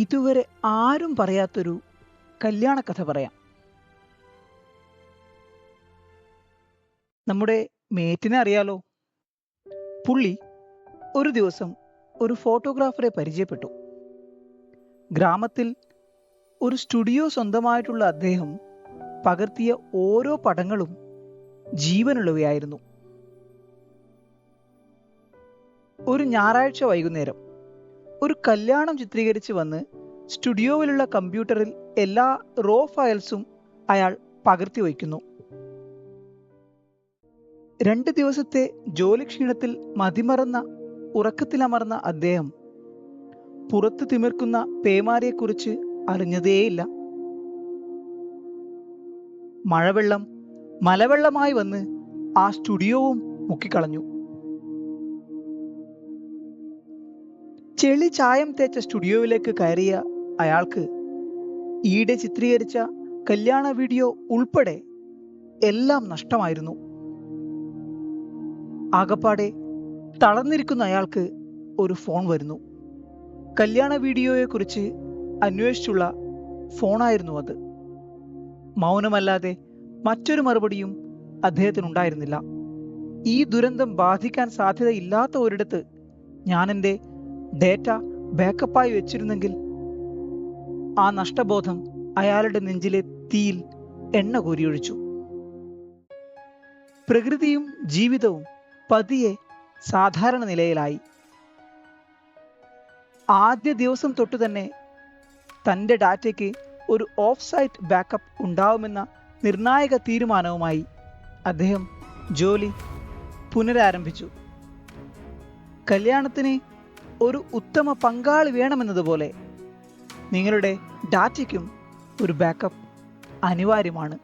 ഇതുവരെ ആരും പറയാത്തൊരു കല്യാണ കഥ പറയാം. നമ്മുടെ മേറ്റിനെ അറിയാലോ. പുള്ളി ഒരു ദിവസം ഒരു ഫോട്ടോഗ്രാഫറെ പരിചയപ്പെട്ടു. ഗ്രാമത്തിൽ ഒരു സ്റ്റുഡിയോ സ്വന്തമായിട്ടുള്ള അദ്ദേഹം പകർത്തിയ ഓരോ പടങ്ങളും ജീവനുള്ളവയായിരുന്നു. ഒരു ഞായറാഴ്ച വൈകുന്നേരം ഒരു കല്യാണം ചിത്രീകരിച്ച് വന്ന് സ്റ്റുഡിയോയിലുള്ള കമ്പ്യൂട്ടറിൽ എല്ലാ റോ ഫയൽസും അയാൾ പകർത്തി വയ്ക്കുന്നു. 2 ദിവസത്തെ ജോലി ക്ഷീണത്തിൽ മതിമറന്ന ഉറക്കത്തിലമർന്ന അദ്ദേഹം പുറത്തു തിമിർക്കുന്ന പേമാരിയെക്കുറിച്ച് അറിഞ്ഞതേയില്ല. മഴവെള്ളം മലവെള്ളമായി വന്ന് ആ സ്റ്റുഡിയോവും മുക്കിക്കളഞ്ഞു. ചെളി ചായം തേച്ച സ്റ്റുഡിയോയിലേക്ക് കയറിയ അയാൾക്ക് ഈയിടെ ചിത്രീകരിച്ച കല്യാണ വീഡിയോ ഉൾപ്പെടെ എല്ലാം നഷ്ടമായിരുന്നു. ആകപ്പാടെ തളർന്നിരിക്കുന്ന അയാൾക്ക് ഒരു ഫോൺ വരുന്നു. കല്യാണ വീഡിയോയെക്കുറിച്ച് അന്വേഷിച്ചുള്ള ഫോണായിരുന്നു അത്. മൗനമല്ലാതെ മറ്റൊരു മറുപടിയും അദ്ദേഹത്തിനുണ്ടായിരുന്നില്ല. ഈ ദുരന്തം ബാധിക്കാൻ സാധ്യതയില്ലാത്ത ഒരിടത്ത് ഞാൻ എൻ്റെ ഡേറ്റ ബാക്കപ്പായി വെച്ചിരുന്നെങ്കിൽ. ആ നഷ്ടബോധം അയാളുടെ നെഞ്ചിലെ തീയിൽ എണ്ണ കോരിയൊഴിച്ചു. പ്രകൃതിയും ജീവിതവും പതിയെ സാധാരണ നിലയിലായി. ആദ്യ ദിവസം തൊട്ടു തന്നെ തൻ്റെ ഡാറ്റയ്ക്ക് ഒരു ഓഫ് സൈറ്റ് ബാക്കപ്പ് ഉണ്ടാവുമെന്ന നിർണായക തീരുമാനവുമായി അദ്ദേഹം ജോലി പുനരാരംഭിച്ചു. കല്യാണത്തിന് ഒരു ഉത്തമ പങ്കാളി വേണമെന്നതുപോലെ നിങ്ങളുടെ ഡാറ്റയ്ക്കും ഒരു ബാക്കപ്പ് അനിവാര്യമാണ്.